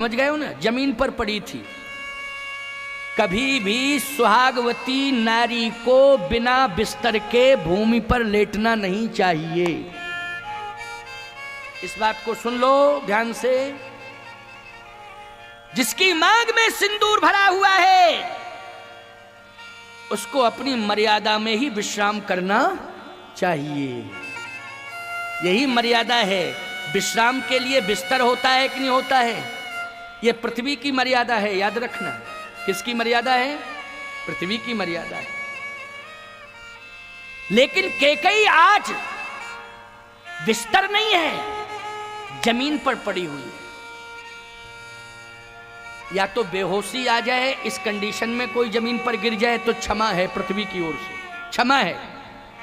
समझ गए हो ना, जमीन पर पड़ी थी। कभी भी सुहागवती नारी को बिना बिस्तर के भूमि पर लेटना नहीं चाहिए। इस बात को सुन लो ध्यान से। जिसकी मांग में सिंदूर भरा हुआ है उसको अपनी मर्यादा में ही विश्राम करना चाहिए। यही मर्यादा है। विश्राम के लिए बिस्तर होता है कि नहीं होता है? यह पृथ्वी की मर्यादा है, याद रखना। किसकी मर्यादा है? पृथ्वी की मर्यादा है। लेकिन कैकेयी आज बिस्तर नहीं है, जमीन पर पड़ी हुई है। या तो बेहोशी आ जाए, इस कंडीशन में कोई जमीन पर गिर जाए तो क्षमा है पृथ्वी की ओर से, क्षमा है।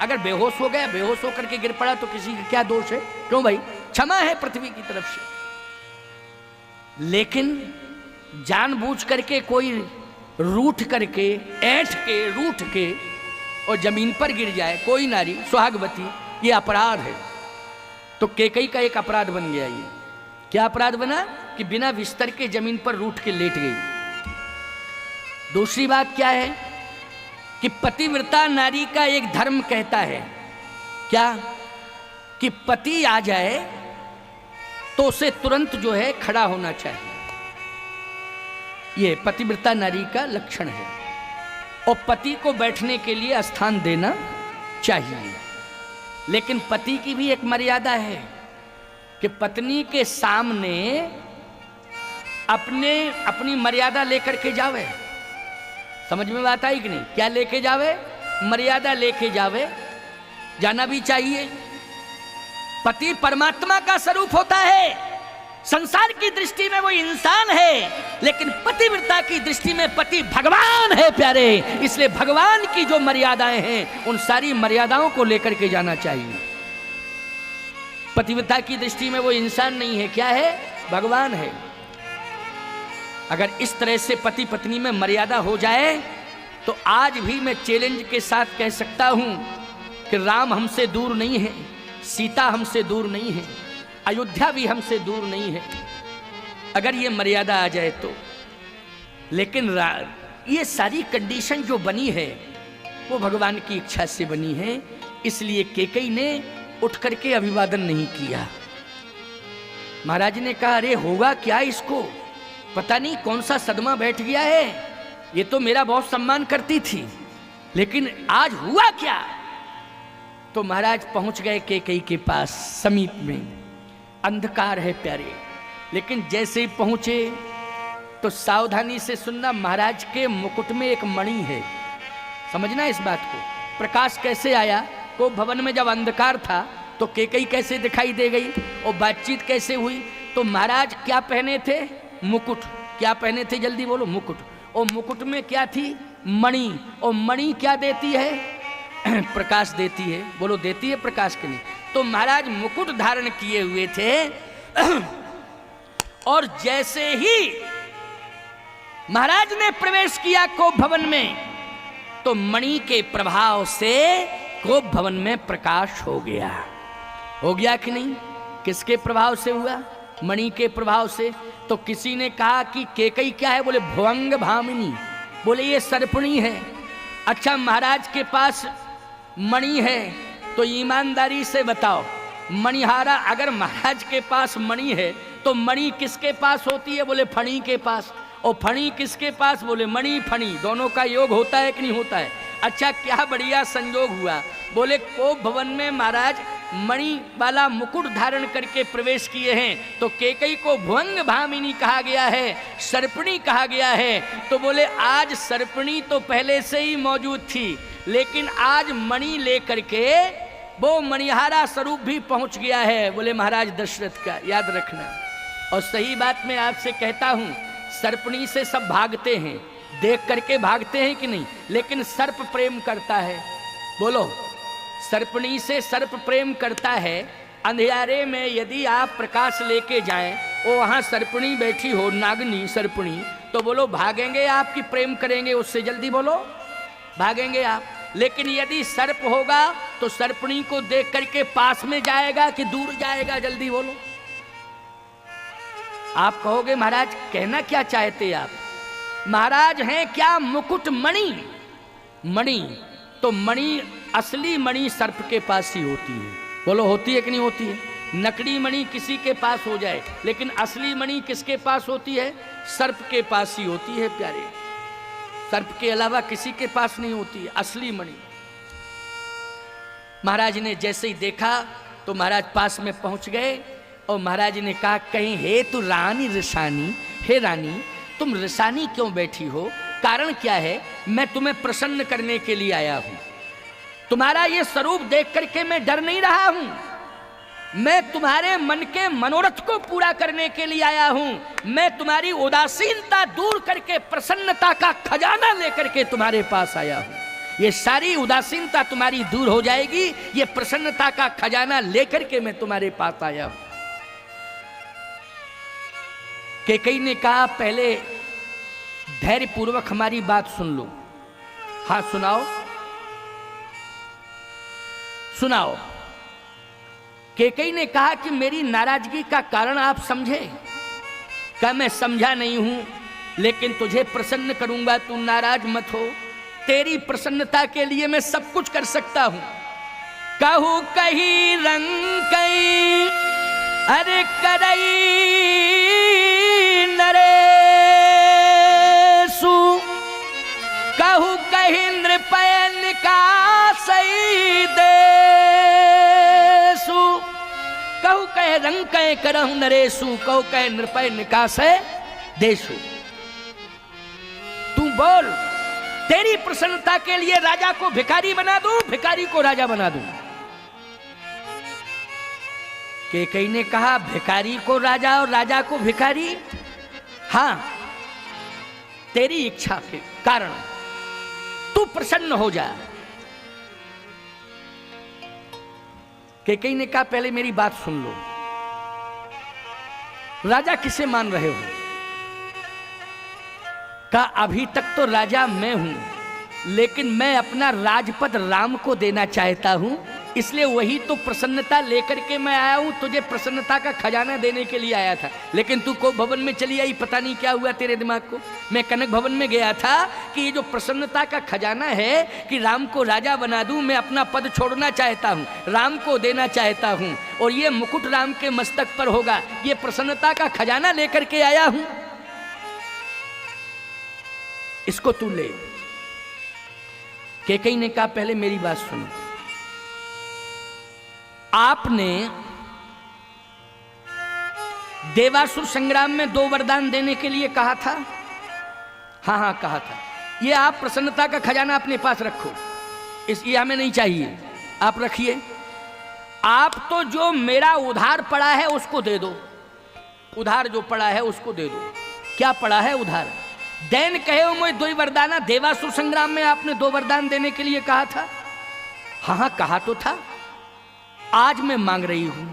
अगर बेहोश हो गया, बेहोश होकर के गिर पड़ा तो किसी का क्या दोष है? क्यों भाई, क्षमा है पृथ्वी की तरफ से। लेकिन जानबूझ करके कोई रूठ करके, ऐंठ के, रूठ के और जमीन पर गिर जाए कोई नारी सुहागवती, ये अपराध है। तो कैकेयी का एक अपराध बन गया। ये क्या अपराध बना? कि बिना बिस्तर के जमीन पर रूठ के लेट गई। दूसरी बात क्या है कि पतिव्रता नारी का एक धर्म कहता है क्या? कि पति आ जाए तो उसे तुरंत जो है खड़ा होना चाहिए। यह पतिव्रता नारी का लक्षण है। और पति को बैठने के लिए स्थान देना चाहिए। लेकिन पति की भी एक मर्यादा है कि पत्नी के सामने अपनी मर्यादा लेकर के जावे। समझ में बात आई कि नहीं? क्या लेके जावे? मर्यादा लेके जावे, जाना भी चाहिए। पति परमात्मा का स्वरूप होता है। संसार की दृष्टि में वो इंसान है, लेकिन पतिव्रता की दृष्टि में पति भगवान है प्यारे। इसलिए भगवान की जो मर्यादाएं हैं उन सारी मर्यादाओं को लेकर के जाना चाहिए। पतिव्रता की दृष्टि में वो इंसान नहीं है, क्या है? भगवान है। अगर इस तरह से पति पत्नी में मर्यादा हो जाए तो आज भी मैं चैलेंज के साथ कह सकता हूं कि राम हमसे दूर नहीं है, सीता हमसे दूर नहीं है, अयोध्या भी हमसे दूर नहीं है, अगर ये मर्यादा आ जाए तो। लेकिन ये सारी कंडीशन जो बनी है वो भगवान की इच्छा से बनी है। इसलिए कैकेयी ने उठ करके अभिवादन नहीं किया। महाराज ने कहा, अरे होगा क्या इसको, पता नहीं कौन सा सदमा बैठ गया है। ये तो मेरा बहुत सम्मान करती थी, लेकिन आज हुआ क्या? तो महाराज पहुंच गए कैकेयी के पास, समीप में अंधकार है प्यारे। लेकिन जैसे ही पहुंचे तो सावधानी से सुनना, महाराज के मुकुट में एक मणि है। समझना इस बात को। प्रकाश कैसे आया? को भवन में जब अंधकार था तो कैकेयी कैसे दिखाई दे गई और बातचीत कैसे हुई? तो महाराज क्या पहने थे? मुकुट। क्या पहने थे? जल्दी बोलो। मुकुट। और मुकुट में क्या थी? मणि। और मणि क्या देती है? प्रकाश देती है। बोलो, देती है प्रकाश के नहीं? तो महाराज मुकुट धारण किए हुए थे और जैसे ही महाराज ने प्रवेश किया कोप भवन में तो मणि के प्रभाव से कोप भवन में प्रकाश हो गया। हो गया कि नहीं? किसके प्रभाव से हुआ? मणि के प्रभाव से। तो किसी ने कहा कि कैकेयी क्या है? बोले भुवंग भामिनी। बोले ये सर्पणी है। अच्छा, महाराज के पास मणि है तो ईमानदारी से बताओ, मणिहारा अगर महाराज के पास मणि है तो मणि किसके पास होती है? बोले फणी के पास। और फणी किसके पास? बोले मणि फणी। दोनों का योग होता है कि नहीं होता है? अच्छा, क्या बढ़िया संयोग हुआ। बोले कोप भवन में महाराज मणि वाला मुकुट धारण करके प्रवेश किए हैं तो कैकेयी को भुवंग भामिनी कहा गया है, सर्पणी कहा गया है। तो बोले आज सर्पणी तो पहले से ही मौजूद थी, लेकिन आज मणि लेकर के वो मणिहारा स्वरूप भी पहुंच गया है। बोले महाराज दशरथ का, याद रखना। और सही बात मैं आपसे कहता हूं, सर्पणी से सब भागते हैं, देख करके भागते हैं कि नहीं? लेकिन सर्प प्रेम करता है। बोलो, सर्पणी से सर्प प्रेम करता है। अंधियारे में यदि आप प्रकाश लेके जाएं और वहां सर्पणी बैठी हो, नागनी सर्पणी, तो बोलो भागेंगे आप कि प्रेम करेंगे उससे? जल्दी बोलो, भागेंगे आप। लेकिन यदि सर्प होगा तो सर्पणी को देख करके पास में जाएगा कि दूर जाएगा? जल्दी बोलो। आप कहोगे महाराज कहना क्या चाहते आप? महाराज हैं क्या मुकुट मणि? मणि तो मणि, असली मणि सर्प के पास ही होती है। बोलो होती है कि नहीं होती है? नकली मणि किसी के पास हो जाए, लेकिन असली मणि किसके पास होती है? सर्प के पास ही होती है प्यारे। सर्प के अलावा किसी के पास नहीं होती है असली मणि। महाराज ने जैसे ही देखा तो महाराज पास में पहुंच गए और महाराज ने कहा, कहीं हे तू रानी रिसानी, हे रानी तुम रिसानी क्यों बैठी हो? कारण क्या है? मैं तुम्हें प्रसन्न करने के लिए आया हूं। तुम्हारा ये स्वरूप देख करके मैं डर नहीं रहा हूं, मैं तुम्हारे मन के मनोरथ को पूरा करने के लिए आया हूं। मैं तुम्हारी उदासीनता दूर करके प्रसन्नता का खजाना लेकर के तुम्हारे पास आया हूं। ये सारी उदासीनता तुम्हारी दूर हो जाएगी, ये प्रसन्नता का खजाना लेकर के मैं तुम्हारे पास आया हूं। कैकेयी ने कहा, पहले धैर्य पूर्वक हमारी बात सुन लो। हाँ सुनाओ सुनाओ। कैकेयी ने कहा कि मेरी नाराजगी का कारण आप समझे? क्या? मैं समझा नहीं हूं, लेकिन तुझे प्रसन्न करूंगा, तू नाराज मत हो। तेरी प्रसन्नता के लिए मैं सब कुछ कर सकता हूं। कहू कही रंग कई अरे करई नरेशु, कहू कही नृपय निकासई देशु, कहू कहे रंग कहे करहु नरेशु, कहू कहे नृपय निकास देशु। तू बोल, तेरी प्रसन्नता के लिए राजा को भिखारी बना दूं, भिखारी को राजा बना दूं। कैकेयी ने कहा, भिखारी को राजा और राजा को भिखारी? हां, तेरी इच्छा के कारण तू प्रसन्न हो जा। कैकेयी ने कहा, पहले मेरी बात सुन लो। राजा किसे मान रहे हो? कहा, अभी तक तो राजा मैं हूं, लेकिन मैं अपना राजपद राम को देना चाहता हूं, इसलिए वही तो प्रसन्नता लेकर के मैं आया हूं। तुझे प्रसन्नता का खजाना देने के लिए आया था, लेकिन तू को भवन में चली आई, पता नहीं क्या हुआ तेरे दिमाग को। मैं कनक भवन में गया था कि ये जो प्रसन्नता का खजाना है कि राम को राजा बना दूं, मैं अपना पद छोड़ना चाहता हूं, राम को देना चाहता हूं, और ये मुकुट राम के मस्तक पर होगा, ये प्रसन्नता का खजाना लेकर के आया हूं, इसको तू ले। कैकेयी ने कहा, पहले मेरी बात सुनो। आपने देवासुर संग्राम में 2 वरदान देने के लिए कहा था। हाँ हाँ कहा था। ये आप प्रसन्नता का खजाना अपने पास रखो, ये हमें नहीं चाहिए, आप रखिए। आप तो जो मेरा उधार पड़ा है उसको दे दो, उधार जो पड़ा है उसको दे दो। क्या पड़ा है उधार? दैन कहे हो मुझे 2 वरदाना। देवासुर संग्राम में आपने 2 वरदान देने के लिए कहा था। हाँ हाँ कहा तो था, आज मैं मांग रही हूं।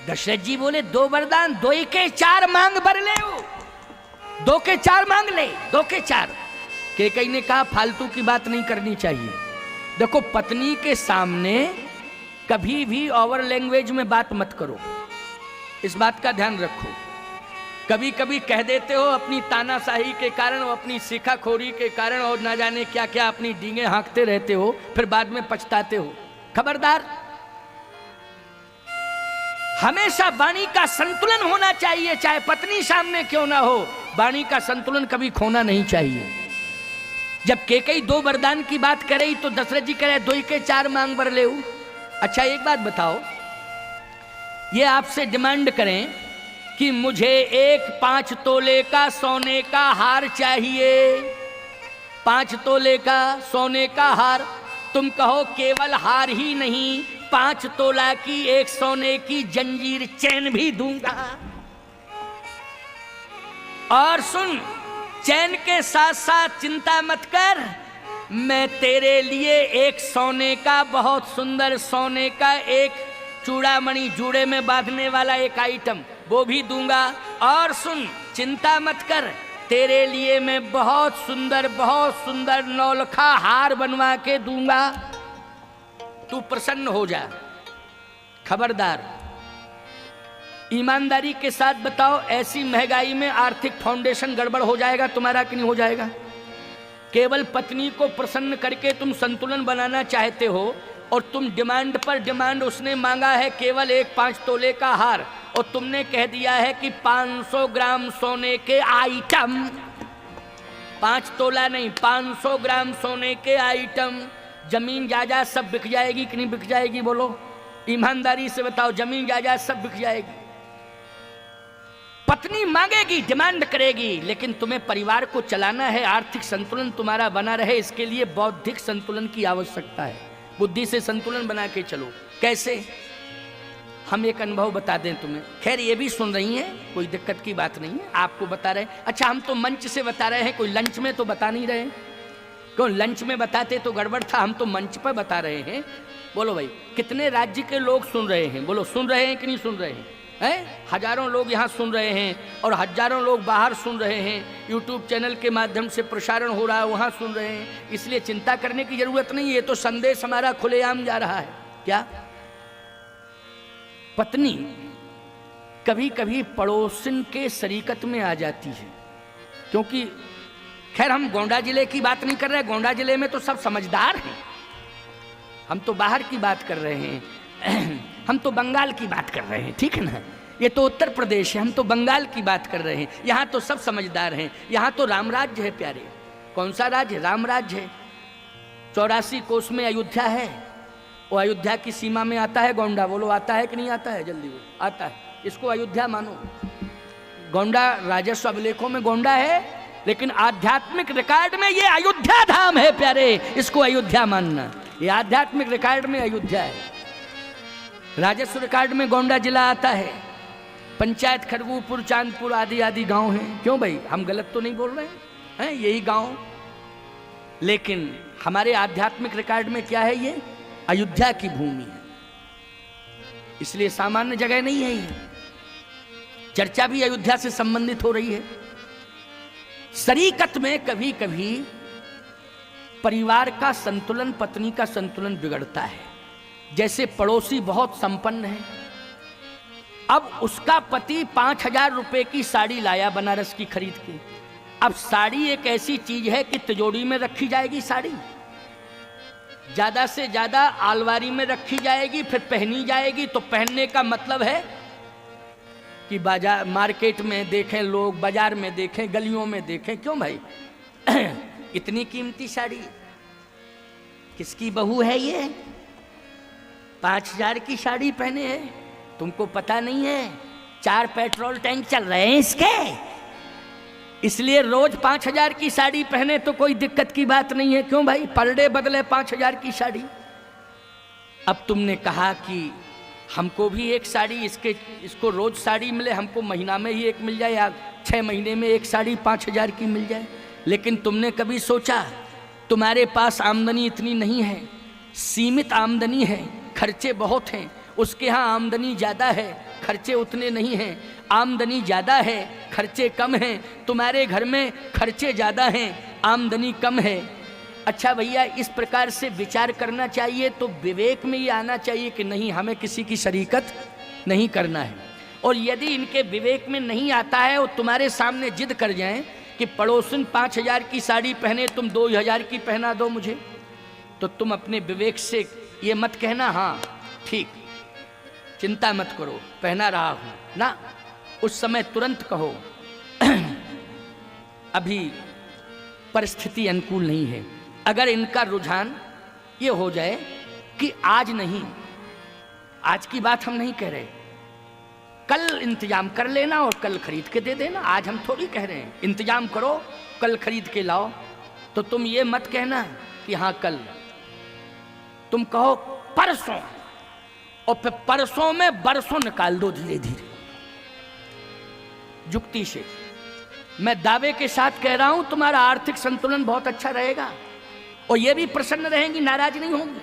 दशरथ जी बोले, 2 वरदान, 2 के 4 मांग बर ले, 2 के 4 मांग ले, 2 के 4। कैकेयी ने कहा, फालतू की बात नहीं करनी चाहिए। देखो, पत्नी के सामने कभी भी ओवर लैंग्वेज में बात मत करो, इस बात का ध्यान रखो। कभी कभी कह देते हो अपनी तानाशाही के कारण और अपनी शिखाखोरी के कारण और ना जाने क्या क्या अपनी डींगे हाँकते रहते हो, फिर बाद में पछताते हो। खबरदार, हमेशा वाणी का संतुलन होना चाहिए, चाहे पत्नी सामने क्यों ना हो, वाणी का संतुलन कभी खोना नहीं चाहिए। जब कैकेयी 2 वरदान की बात करे तो दशरथ जी कह रहे 2 के 4 मांग बर ले। अच्छा एक बात बताओ, ये आपसे डिमांड करें कि मुझे एक 5 तोले का सोने का हार चाहिए, 5 तोले का सोने का हार, तुम कहो केवल हार ही नहीं, 5 तोला की एक सोने की जंजीर चैन भी दूंगा। और सुन, चैन के साथ साथ चिंता मत कर, मैं तेरे लिए एक सोने का, बहुत सुंदर सोने का एक चूड़ामणि, जूड़े में बांधने वाला एक आइटम, वो भी दूंगा। और सुन, चिंता मत कर, तेरे लिए मैं बहुत सुंदर नौलखा हार बनवा के दूंगा, तू प्रसन्न हो जा। खबरदार, ईमानदारी के साथ बताओ, ऐसी महंगाई में आर्थिक फाउंडेशन गड़बड़ हो जाएगा तुम्हारा कि नहीं हो जाएगा? केवल पत्नी को प्रसन्न करके तुम संतुलन बनाना चाहते हो और तुम डिमांड पर डिमांड, उसने मांगा है केवल एक 5 तोले का हार और तुमने कह दिया है कि 500 ग्राम सोने के आइटम, 5 तोला नहीं 500 ग्राम सोने के आइटम, जमीन जायदाद सब बिक जाएगी कि नहीं बिक जाएगी? बोलो ईमानदारी से बताओ, जमीन जायदाद सब बिक जाएगी। पत्नी मांगेगी, डिमांड करेगी, लेकिन तुम्हें परिवार को चलाना है, आर्थिक संतुलन तुम्हारा बना रहे, इसके लिए बौद्धिक संतुलन की आवश्यकता है। बुद्धि से संतुलन बना के चलो। कैसे? हम एक अनुभव बता दें तुम्हें, खैर ये भी सुन रही हैं, कोई दिक्कत की बात नहीं है, आपको बता रहे हैं। अच्छा हम तो मंच से बता रहे हैं, कोई लंच में तो बता नहीं रहे। क्यों? लंच में बताते तो गड़बड़ था, हम तो मंच पर बता रहे हैं। बोलो भाई, कितने राज्य के लोग सुन रहे हैं? बोलो सुन रहे हैं कि नहीं सुन रहे हैं? हजारों लोग यहाँ सुन रहे हैं और हजारों लोग बाहर सुन रहे हैं। यूट्यूब चैनल के माध्यम से प्रसारण हो रहा है, वहाँ सुन रहे हैं। इसलिए चिंता करने की जरूरत नहीं, ये तो संदेश हमारा खुलेआम जा रहा है। क्या? पत्नी कभी कभी पड़ोसन के शरीकत में आ जाती है, क्योंकि खैर हम गोंडा जिले की बात नहीं कर रहे, गोंडा जिले में तो सब समझदार हैं, हम तो बाहर की बात कर रहे हैं, हम तो बंगाल की बात कर रहे हैं, ठीक है ना? ये तो उत्तर प्रदेश है, हम तो बंगाल की बात कर रहे हैं। यहाँ तो सब समझदार हैं, यहाँ तो राम राज्य है प्यारे। कौन सा राज्य? राम राज्य है। 84 कोस में अयोध्या है, वो अयोध्या की सीमा में आता है गोंडा। बोलो आता है कि नहीं आता है? जल्दी बोलो। आता है, इसको अयोध्या मानो। गोंडा राजस्व अभिलेखों में गोंडा है, लेकिन आध्यात्मिक रिकॉर्ड में ये अयोध्या धाम है प्यारे, इसको अयोध्या मानना। ये आध्यात्मिक रिकॉर्ड में अयोध्या है, राजस्व रिकॉर्ड में गोंडा जिला आता है। पंचायत खड़गूपुर, चांदपुर आदि आदि गांव हैं। क्यों भाई, हम गलत तो नहीं बोल रहे हैं? यही गांव, लेकिन हमारे आध्यात्मिक रिकॉर्ड में क्या है? ये अयोध्या की भूमि है, इसलिए सामान्य जगह नहीं है ये। चर्चा भी अयोध्या से संबंधित हो रही है। शरीकत में कभी कभी परिवार का संतुलन, पत्नी का संतुलन बिगड़ता है। जैसे पड़ोसी बहुत संपन्न है, अब उसका पति 5000 रुपए की साड़ी लाया बनारस की खरीद के। अब साड़ी एक ऐसी चीज है कि तिजोरी में रखी जाएगी, साड़ी ज्यादा से ज्यादा आलमारी में रखी जाएगी, फिर पहनी जाएगी। तो पहनने का मतलब है कि बाजार मार्केट में देखें लोग, बाजार में देखें, गलियों में देखें। क्यों भाई इतनी कीमती साड़ी किसकी बहू है? ये 5000 की साड़ी पहने है, तुमको पता नहीं है 4 पेट्रोल टैंक चल रहे हैं इसके, इसलिए रोज 5000 की साड़ी पहने तो कोई दिक्कत की बात नहीं है। क्यों भाई, पर डे बदले 5000 की साड़ी। अब तुमने कहा कि हमको भी एक साड़ी, इसको रोज साड़ी मिले, हमको महीना में ही एक मिल जाए या 6 महीने में एक साड़ी 5000 की मिल जाए। लेकिन तुमने कभी सोचा तुम्हारे पास आमदनी इतनी नहीं है, सीमित आमदनी है, खर्चे बहुत हैं। उसके यहाँ आमदनी ज़्यादा है, खर्चे उतने नहीं हैं। आमदनी ज़्यादा है, खर्चे कम हैं। तुम्हारे घर में खर्चे ज़्यादा हैं, आमदनी कम है। अच्छा भैया, इस प्रकार से विचार करना चाहिए, तो विवेक में ये आना चाहिए कि नहीं, हमें किसी की शरीकत नहीं करना है। और यदि इनके विवेक में नहीं आता है और तुम्हारे सामने जिद कर जाएं कि पड़ोसन 5000 की साड़ी पहने, तुम 2000 की पहना दो मुझे, तो तुम अपने विवेक से ये मत कहना हाँ ठीक, चिंता मत करो, पहना रहा हूँ ना। उस समय तुरंत कहो अभी परिस्थिति अनुकूल नहीं है। अगर इनका रुझान ये हो जाए कि आज नहीं, आज की बात हम नहीं कह रहे, कल इंतजाम कर लेना और कल खरीद के दे देना। आज हम थोड़ी कह रहे हैं इंतजाम करो, कल खरीद के लाओ। तो तुम ये मत कहना कि हाँ कल, तुम कहो परसों, और फिर परसों में बरसों निकाल दो धीरे धीरे, जुक्ति से। मैं दावे के साथ कह रहा हूं तुम्हारा आर्थिक संतुलन बहुत अच्छा रहेगा और ये भी प्रसन्न रहेंगी, नाराज नहीं होंगी।